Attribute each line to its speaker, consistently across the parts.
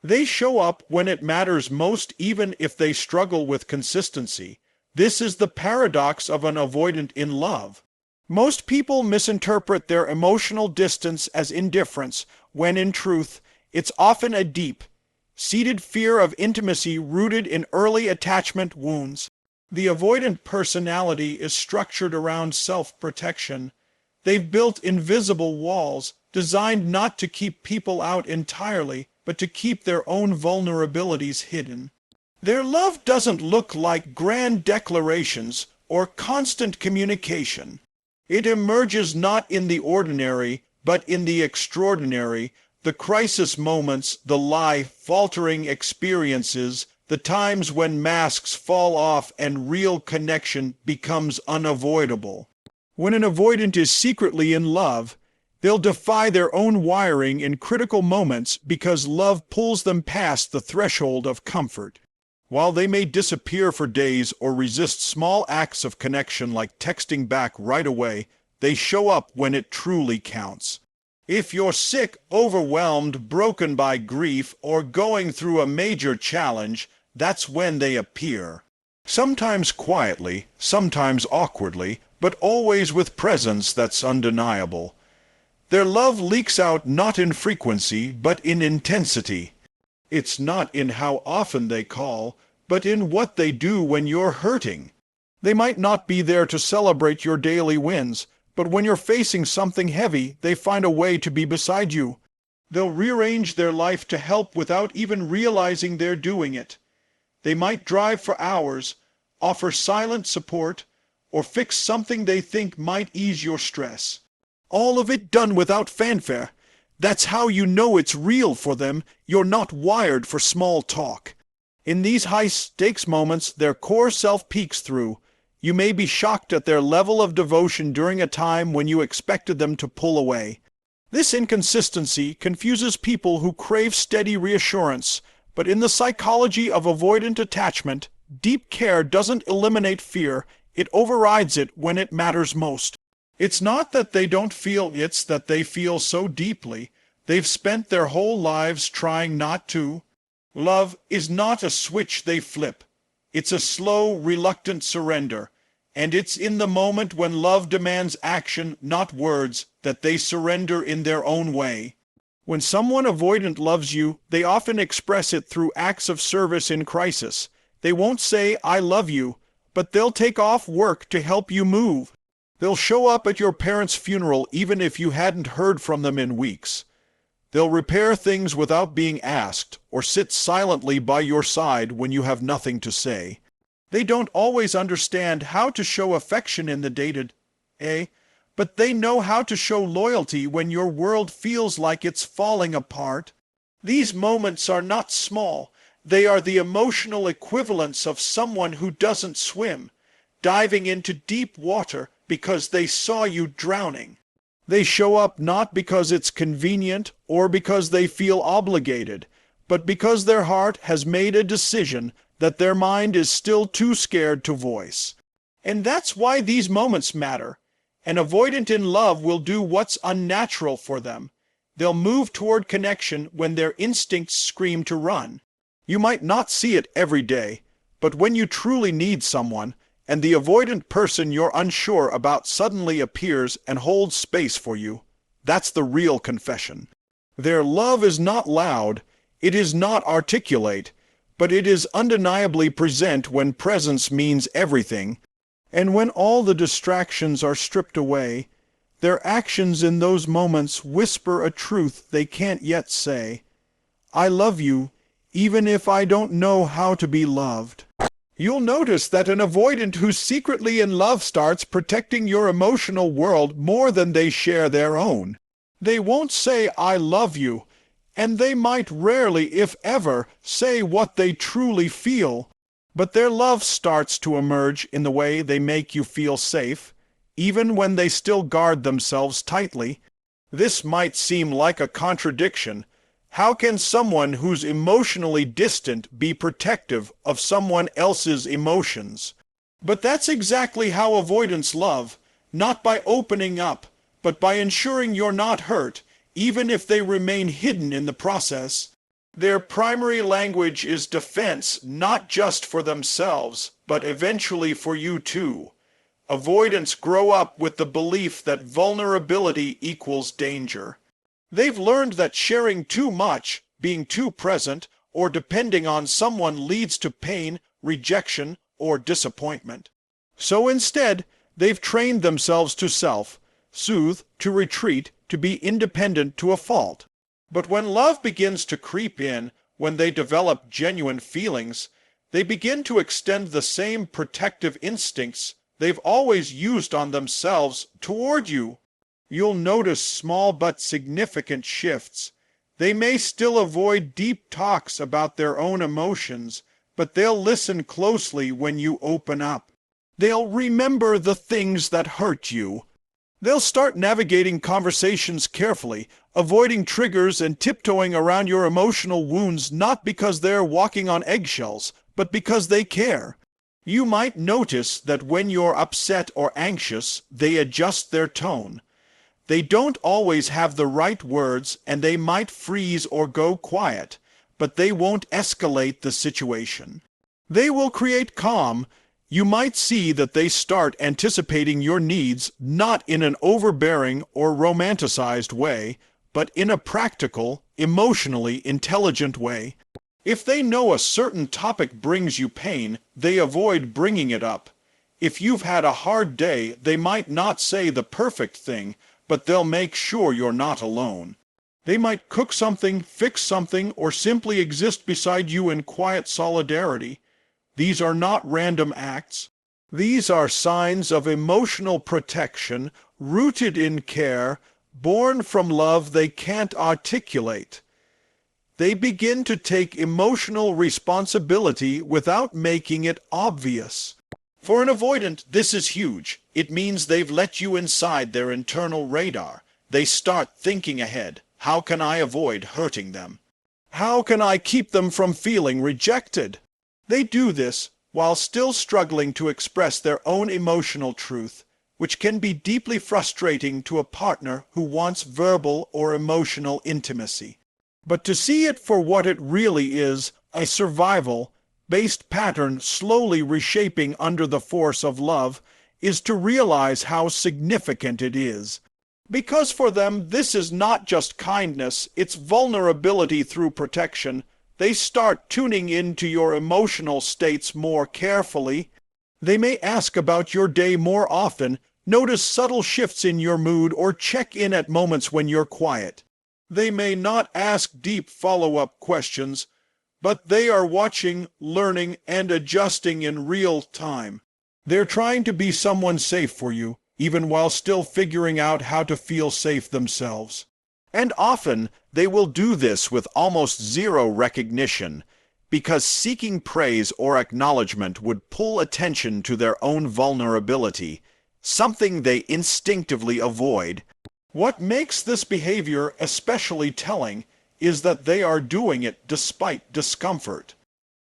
Speaker 1: They show up when it matters most, even if they struggle with consistency. This is the paradox of an avoidant in love. Most people misinterpret their emotional distance as indifference, when in truth, it's often a deep, seated fear of intimacy rooted in early attachment wounds. The avoidant personality is structured around self-protection. They've built invisible walls, designed not to keep people out entirely, but to keep their own vulnerabilities hidden. Their love doesn't look like grand declarations or constant communication. It emerges not in the ordinary, but in the extraordinary, the crisis moments, the life-faltering experiences, the times when masks fall off and real connection becomes unavoidable. When an avoidant is secretly in love, they'll defy their own wiring in critical moments because love pulls them past the threshold of comfort. While they may disappear for days or resist small acts of connection like texting back right away, they show up when it truly counts. If you're sick, overwhelmed, broken by grief, or going through a major challenge, that's when they appear. Sometimes quietly, sometimes awkwardly, but always with presence that's undeniable. Their love leaks out not in frequency, but in intensity. It's not in how often they call, but in what they do when you're hurting. They might not be there to celebrate your daily wins, but when you're facing something heavy, they find a way to be beside you. They'll rearrange their life to help without even realizing they're doing it. They might drive for hours, offer silent support, or fix something they think might ease your stress. All of it done without fanfare. That's how you know it's real for them. You're not wired for small talk. In these high-stakes moments, their core self peeks through. You may be shocked at their level of devotion during a time when you expected them to pull away. This inconsistency confuses people who crave steady reassurance, but in the psychology of avoidant attachment, deep care doesn't eliminate fear, it overrides it when it matters most. It's not that they don't feel, it's that they feel so deeply. They've spent their whole lives trying not to. Love is not a switch they flip. It's a slow, reluctant surrender. And it's in the moment when love demands action, not words, that they surrender in their own way. When someone avoidant loves you, they often express it through acts of service in crisis. They won't say, "I love you," but they'll take off work to help you move. They'll show up at your parents' funeral even if you hadn't heard from them in weeks. They'll repair things without being asked, or sit silently by your side when you have nothing to say. They don't always understand how to show affection in the dated, but they know how to show loyalty when your world feels like it's falling apart. These moments are not small. They are the emotional equivalents of someone who doesn't swim, diving into deep water because they saw you drowning. They show up not because it's convenient or because they feel obligated, but because their heart has made a decision that their mind is still too scared to voice. And that's why these moments matter. An avoidant in love will do what's unnatural for them. They'll move toward connection when their instincts scream to run. You might not see it every day, but when you truly need someone, and the avoidant person you're unsure about suddenly appears and holds space for you, that's the real confession. Their love is not loud, it is not articulate, but it is undeniably present when presence means everything, and when all the distractions are stripped away, their actions in those moments whisper a truth they can't yet say. I love you, even if I don't know how to be loved. You'll notice that an avoidant who's secretly in love starts protecting your emotional world more than they share their own. They won't say, I love you, and they might rarely, if ever, say what they truly feel, but their love starts to emerge in the way they make you feel safe, even when they still guard themselves tightly. This might seem like a contradiction. How can someone who's emotionally distant be protective of someone else's emotions? But that's exactly how avoidants love, not by opening up, but by ensuring you're not hurt, even if they remain hidden in the process. Their primary language is defense, not just for themselves, but eventually for you too. Avoidants grow up with the belief that vulnerability equals danger. They've learned that sharing too much, being too present, or depending on someone leads to pain, rejection, or disappointment. So instead, they've trained themselves to self-soothe, to retreat, to be independent to a fault. But when love begins to creep in, when they develop genuine feelings, they begin to extend the same protective instincts they've always used on themselves toward you. You'll notice small but significant shifts. They may still avoid deep talks about their own emotions, but they'll listen closely when you open up. They'll remember the things that hurt you. They'll start navigating conversations carefully, avoiding triggers and tiptoeing around your emotional wounds, not because they're walking on eggshells, but because they care. You might notice that when you're upset or anxious, they adjust their tone. They don't always have the right words, and they might freeze or go quiet, but they won't escalate the situation. They will create calm. You might see that they start anticipating your needs, not in an overbearing or romanticized way, but in a practical, emotionally intelligent way. If they know a certain topic brings you pain, they avoid bringing it up. If you've had a hard day, they might not say the perfect thing, but they'll make sure you're not alone. They might cook something, fix something, or simply exist beside you in quiet solidarity. These are not random acts. These are signs of emotional protection, rooted in care, born from love they can't articulate. They begin to take emotional responsibility without making it obvious. For an avoidant, this is huge. It means they've let you inside their internal radar. They start thinking ahead. How can I avoid hurting them? How can I keep them from feeling rejected? They do this while still struggling to express their own emotional truth, which can be deeply frustrating to a partner who wants verbal or emotional intimacy. But to see it for what it really is, a survival-based pattern slowly reshaping under the force of love, is to realize how significant it is. Because for them, this is not just kindness, it's vulnerability through protection. They start tuning into your emotional states more carefully. They may ask about your day more often, notice subtle shifts in your mood, or check in at moments when you're quiet. They may not ask deep follow-up questions, but they are watching, learning, and adjusting in real time. They're trying to be someone safe for you, even while still figuring out how to feel safe themselves. And often, they will do this with almost zero recognition, because seeking praise or acknowledgement would pull attention to their own vulnerability, something they instinctively avoid. What makes this behavior especially telling is that they are doing it despite discomfort.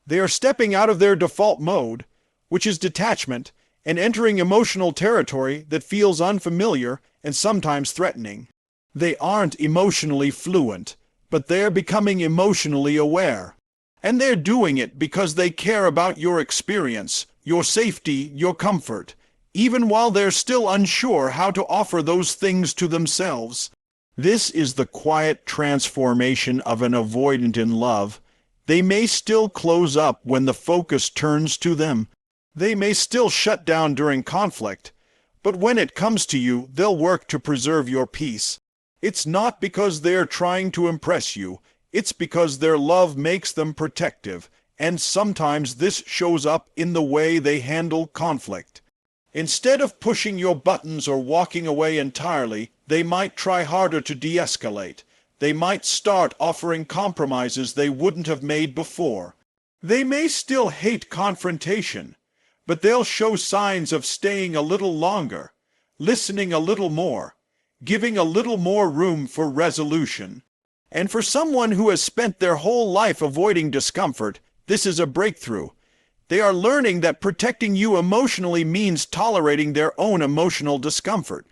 Speaker 1: They are stepping out of their default mode, which is detachment, and entering emotional territory that feels unfamiliar and sometimes threatening. They aren't emotionally fluent, but they're becoming emotionally aware. And they're doing it because they care about your experience, your safety, your comfort, even while they're still unsure how to offer those things to themselves. This is the quiet transformation of an avoidant in love. They may still close up when the focus turns to them. They may still shut down during conflict, but when it comes to you, they'll work to preserve your peace. It's not because they're trying to impress you. It's because their love makes them protective, and sometimes this shows up in the way they handle conflict. Instead of pushing your buttons or walking away entirely, they might try harder to de-escalate. They might start offering compromises they wouldn't have made before. They may still hate confrontation, but they'll show signs of staying a little longer, listening a little more, giving a little more room for resolution. And for someone who has spent their whole life avoiding discomfort, this is a breakthrough. They are learning that protecting you emotionally means tolerating their own emotional discomfort.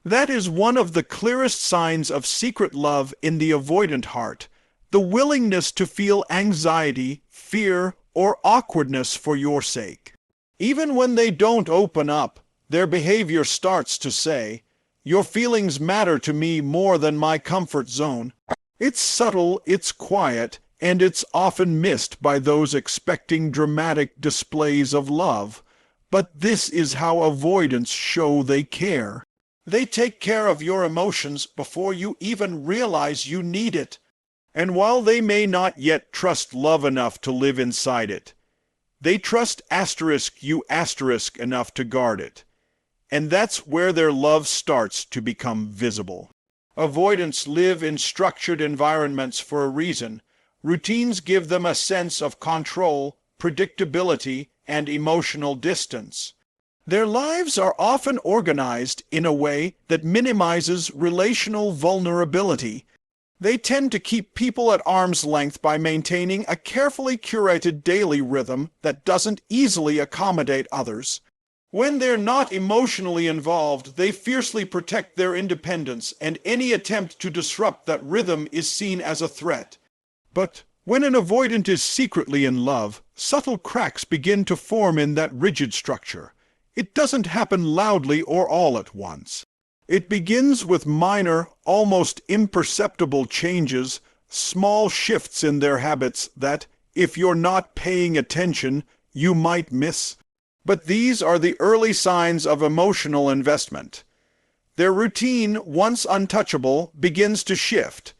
Speaker 1: That is one of the clearest signs of secret love in the avoidant heart. the willingness to feel anxiety, fear, or awkwardness for your sake. Even when they don't open up, their behavior starts to say, "Your feelings matter to me more than my comfort zone." It's subtle, it's quiet, and it's often missed by those expecting dramatic displays of love. But this is how avoidants show they care. They take care of your emotions before you even realize you need it. And while they may not yet trust love enough to live inside it, they trust you enough to guard it. And that's where their love starts to become visible. Avoidants live in structured environments for a reason. Routines give them a sense of control, predictability, and emotional distance. Their lives are often organized in a way that minimizes relational vulnerability. They tend to keep people at arm's length by maintaining a carefully curated daily rhythm that doesn't easily accommodate others. When they're not emotionally involved, they fiercely protect their independence, and any attempt to disrupt that rhythm is seen as a threat. But when an avoidant is secretly in love, subtle cracks begin to form in that rigid structure. It doesn't happen loudly or all at once. It begins with minor, almost imperceptible changes, small shifts in their habits that, if you're not paying attention, you might miss. But these are the early signs of emotional investment. Their routine, once untouchable, begins to shift,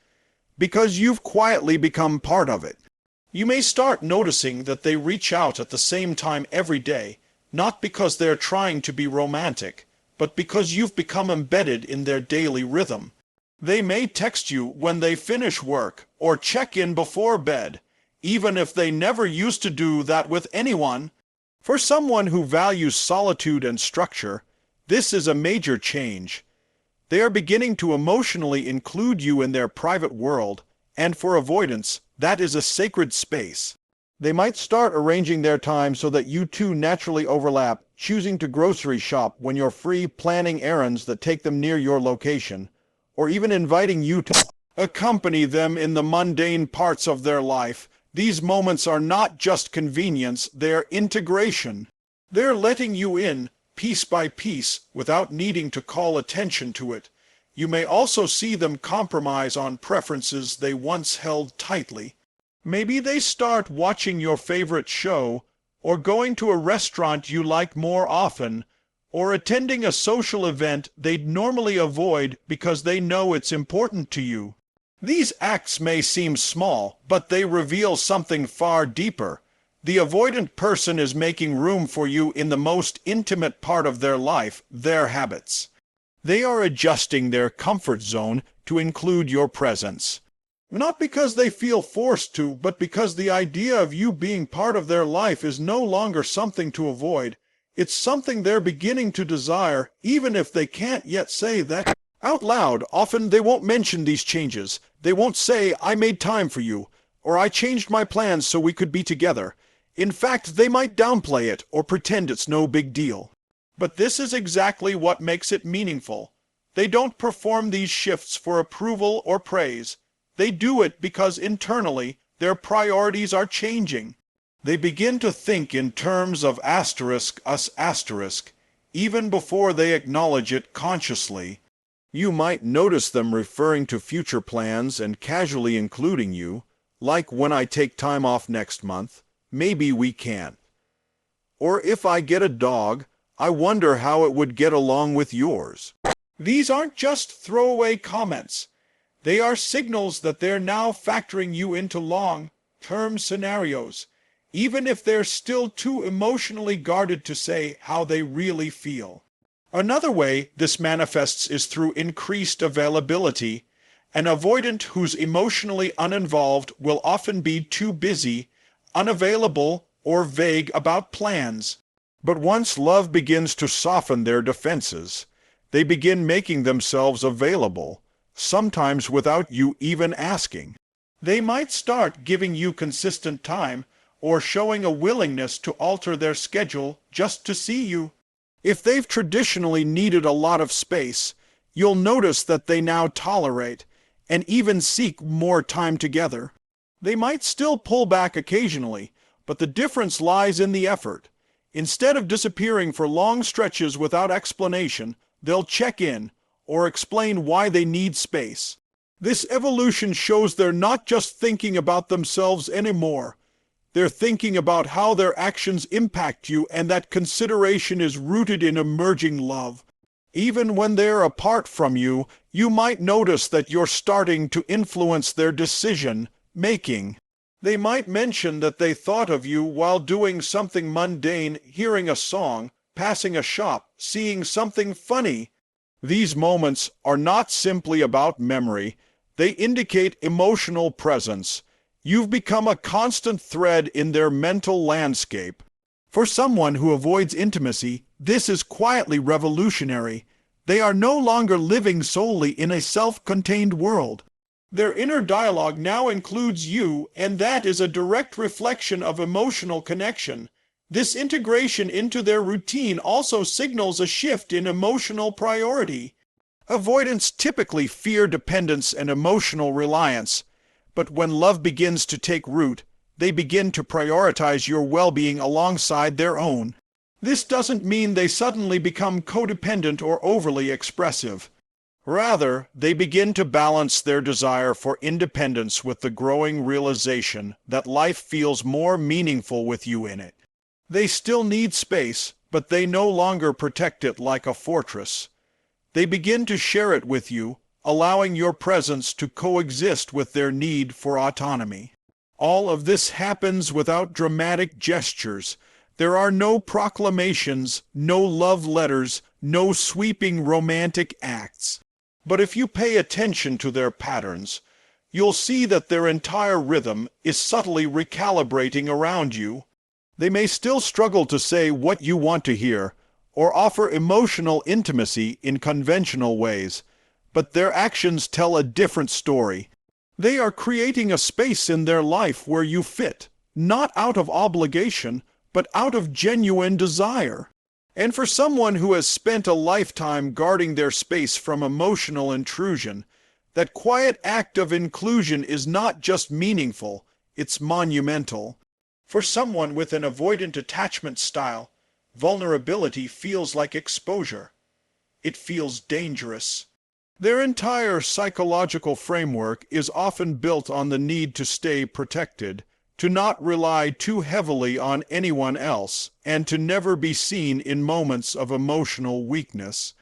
Speaker 1: because you've quietly become part of it. You may start noticing that they reach out at the same time every day, not because they're trying to be romantic, but because you've become embedded in their daily rhythm. They may text you when they finish work or check in before bed, even if they never used to do that with anyone. For someone who values solitude and structure, this is a major change. They are beginning to emotionally include you in their private world, and for avoidance, that is a sacred space. They might start arranging their time so that you two naturally overlap, choosing to grocery shop when you're free, planning errands that take them near your location, or even inviting you to accompany them in the mundane parts of their life. These moments are not just convenience, they're integration. They're letting you in, piece by piece, without needing to call attention to it. You may also see them compromise on preferences they once held tightly. Maybe they start watching your favorite show, or going to a restaurant you like more often, or attending a social event they'd normally avoid because they know it's important to you. These acts may seem small, but they reveal something far deeper. The avoidant person is making room for you in the most intimate part of their life, their habits. They are adjusting their comfort zone to include your presence. Not because they feel forced to, but because the idea of you being part of their life is no longer something to avoid. It's something they're beginning to desire, even if they can't yet say that out loud. Often they won't mention these changes. They won't say, "I made time for you," or "I changed my plans so we could be together." In fact, they might downplay it or pretend it's no big deal. But this is exactly what makes it meaningful. They don't perform these shifts for approval or praise. They do it because internally their priorities are changing. They begin to think in terms of us, even before they acknowledge it consciously. You might notice them referring to future plans and casually including you, like "when I take time off next month, maybe we can." Or "if I get a dog, I wonder how it would get along with yours." These aren't just throwaway comments. They are signals that they're now factoring you into long-term scenarios, even if they're still too emotionally guarded to say how they really feel. Another way this manifests is through increased availability. An avoidant who's emotionally uninvolved will often be too busy, unavailable, or vague about plans. But once love begins to soften their defenses, they begin making themselves available, sometimes without you even asking. They might start giving you consistent time, or showing a willingness to alter their schedule just to see you. If they've traditionally needed a lot of space, you'll notice that they now tolerate and even seek more time together. They might still pull back occasionally, but the difference lies in the effort. Instead of disappearing for long stretches without explanation, they'll check in or explain why they need space. This evolution shows they're not just thinking about themselves anymore. They're thinking about how their actions impact you, and that consideration is rooted in emerging love. Even when they're apart from you, you might notice that you're starting to influence their decision-making. They might mention that they thought of you while doing something mundane, hearing a song, passing a shop, seeing something funny. These moments are not simply about memory. They indicate emotional presence. You've become a constant thread in their mental landscape. For someone who avoids intimacy, this is quietly revolutionary. They are no longer living solely in a self-contained world. Their inner dialogue now includes you, and that is a direct reflection of emotional connection. This integration into their routine also signals a shift in emotional priority. Avoidants typically fear dependence and emotional reliance, but when love begins to take root, they begin to prioritize your well-being alongside their own. This doesn't mean they suddenly become codependent or overly expressive. Rather, they begin to balance their desire for independence with the growing realization that life feels more meaningful with you in it. They still need space, but they no longer protect it like a fortress. They begin to share it with you, allowing your presence to coexist with their need for autonomy. All of this happens without dramatic gestures. There are no proclamations, no love letters, no sweeping romantic acts. But if you pay attention to their patterns, you'll see that their entire rhythm is subtly recalibrating around you. They may still struggle to say what you want to hear, or offer emotional intimacy in conventional ways, but their actions tell a different story. They are creating a space in their life where you fit, not out of obligation, but out of genuine desire. And for someone who has spent a lifetime guarding their space from emotional intrusion, that quiet act of inclusion is not just meaningful, it's monumental. For someone with an avoidant attachment style, vulnerability feels like exposure. It feels dangerous. Their entire psychological framework is often built on the need to stay protected, to not rely too heavily on anyone else, and to never be seen in moments of emotional weakness.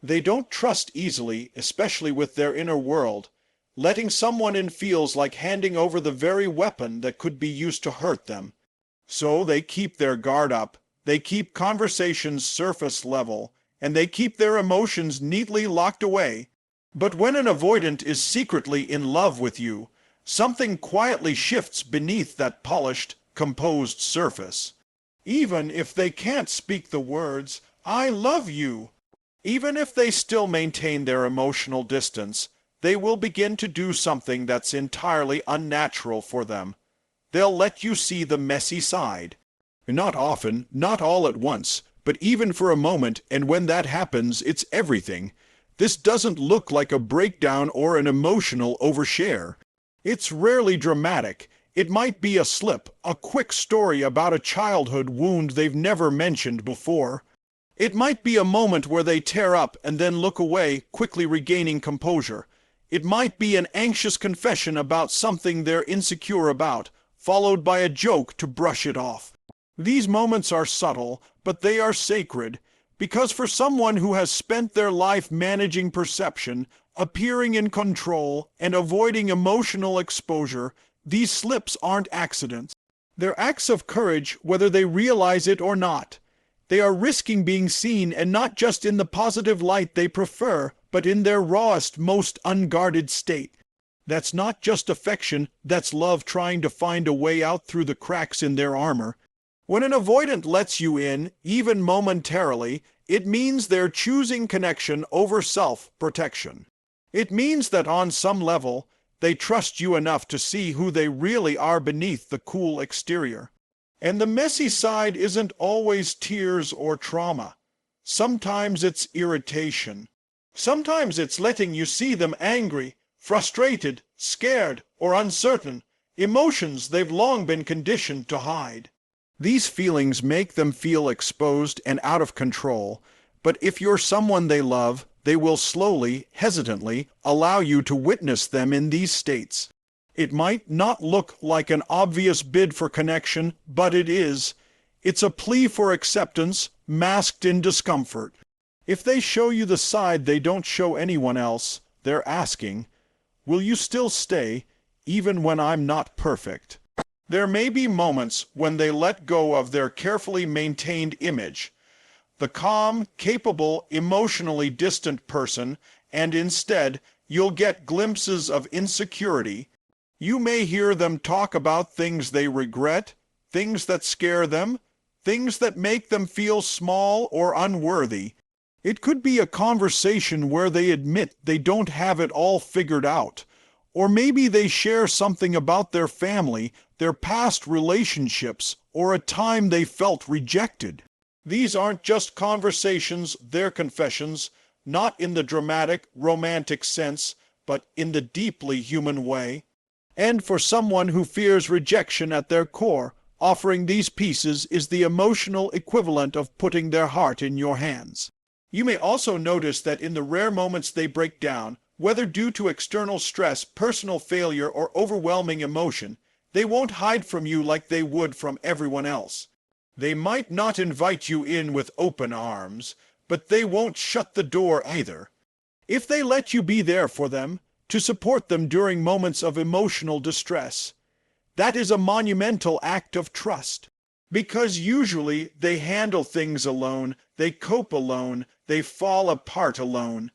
Speaker 1: They don't trust easily, especially with their inner world. Letting someone in feels like handing over the very weapon that could be used to hurt them. So they keep their guard up, they keep conversations surface level, and they keep their emotions neatly locked away. But when an avoidant is secretly in love with you, something quietly shifts beneath that polished, composed surface. Even if they can't speak the words, "I love you," even if they still maintain their emotional distance, they will begin to do something that's entirely unnatural for them. They'll let you see the messy side. Not often, not all at once, but even for a moment, and when that happens, it's everything. This doesn't look like a breakdown or an emotional overshare. It's rarely dramatic. It might be a slip, a quick story about a childhood wound they've never mentioned before. It might be a moment where they tear up and then look away, quickly regaining composure. It might be an anxious confession about something they're insecure about, followed by a joke to brush it off. These moments are subtle, but they are sacred, because for someone who has spent their life managing perception, appearing in control, and avoiding emotional exposure, these slips aren't accidents. They're acts of courage, whether they realize it or not. They are risking being seen, and not just in the positive light they prefer, but in their rawest, most unguarded state. That's not just affection, that's love trying to find a way out through the cracks in their armor. When an avoidant lets you in, even momentarily, it means they're choosing connection over self-protection. It means that on some level, they trust you enough to see who they really are beneath the cool exterior. And the messy side isn't always tears or trauma. Sometimes it's irritation. Sometimes it's letting you see them angry, frustrated, scared, or uncertain, emotions they've long been conditioned to hide. These feelings make them feel exposed and out of control, but if you're someone they love, they will slowly, hesitantly, allow you to witness them in these states. It might not look like an obvious bid for connection, but it is. It's a plea for acceptance, masked in discomfort. If they show you the side they don't show anyone else, they're asking, will you still stay, even when I'm not perfect? There may be moments when they let go of their carefully maintained image, the calm, capable, emotionally distant person, and instead you'll get glimpses of insecurity. You may hear them talk about things they regret, things that scare them, things that make them feel small or unworthy. It could be a conversation where they admit they don't have it all figured out. Or maybe they share something about their family, their past relationships, or a time they felt rejected. These aren't just conversations, they're confessions, not in the dramatic, romantic sense, but in the deeply human way. And for someone who fears rejection at their core, offering these pieces is the emotional equivalent of putting their heart in your hands. You may also notice that in the rare moments they break down, whether due to external stress, personal failure, or overwhelming emotion, they won't hide from you like they would from everyone else. They might not invite you in with open arms, but they won't shut the door either. If they let you be there for them, to support them during moments of emotional distress, that is a monumental act of trust. Because usually they handle things alone, they cope alone, they fall apart alone.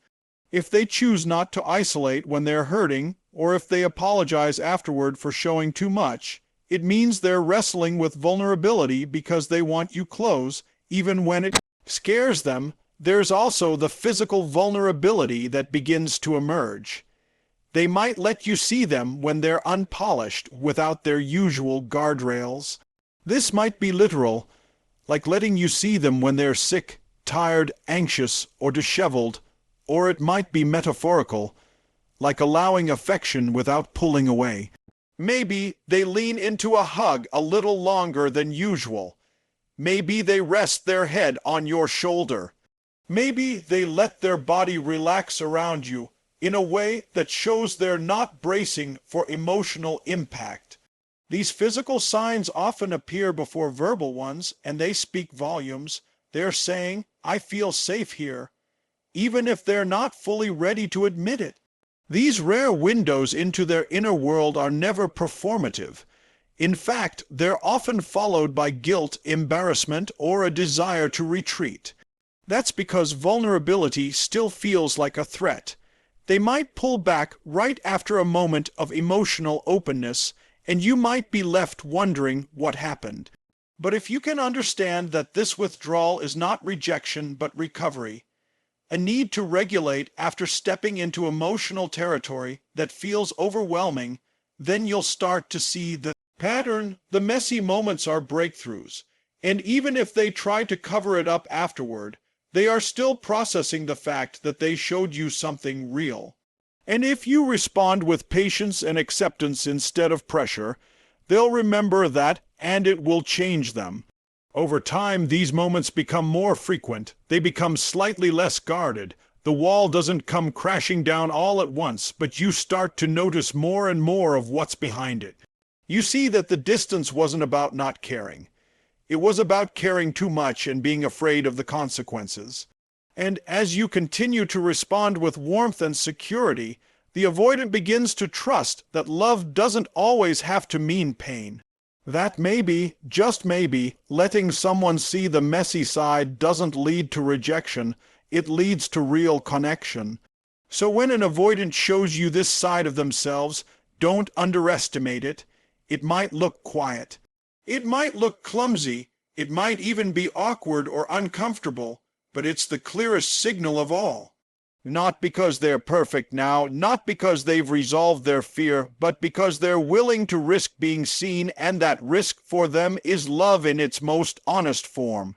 Speaker 1: If they choose not to isolate when they're hurting, or if they apologize afterward for showing too much, it means they're wrestling with vulnerability because they want you close, even when it scares them. There's also the physical vulnerability that begins to emerge. They might let you see them when they're unpolished, without their usual guardrails. This might be literal, like letting you see them when they're sick, tired, anxious, or disheveled, or it might be metaphorical, like allowing affection without pulling away. Maybe they lean into a hug a little longer than usual. Maybe they rest their head on your shoulder. Maybe they let their body relax around you in a way that shows they're not bracing for emotional impact. These physical signs often appear before verbal ones, and they speak volumes. They're saying, I feel safe here, even if they're not fully ready to admit it. These rare windows into their inner world are never performative. In fact, they're often followed by guilt, embarrassment, or a desire to retreat. That's because vulnerability still feels like a threat. They might pull back right after a moment of emotional openness, and you might be left wondering what happened. But if you can understand that this withdrawal is not rejection but recovery, a need to regulate after stepping into emotional territory that feels overwhelming, then you'll start to see the pattern. The messy moments are breakthroughs, and even if they try to cover it up afterward, they are still processing the fact that they showed you something real. And if you respond with patience and acceptance instead of pressure, they'll remember that, and it will change them. Over time, these moments become more frequent. They become slightly less guarded. The wall doesn't come crashing down all at once, but you start to notice more and more of what's behind it. You see that the distance wasn't about not caring. It was about caring too much and being afraid of the consequences. And as you continue to respond with warmth and security, the avoidant begins to trust that love doesn't always have to mean pain. That maybe, just maybe, letting someone see the messy side doesn't lead to rejection, it leads to real connection. So when an avoidant shows you this side of themselves, don't underestimate it. It might look quiet. It might look clumsy. It might even be awkward or uncomfortable, but it's the clearest signal of all. Not because they're perfect now, not because they've resolved their fear, but because they're willing to risk being seen, and that risk for them is love in its most honest form.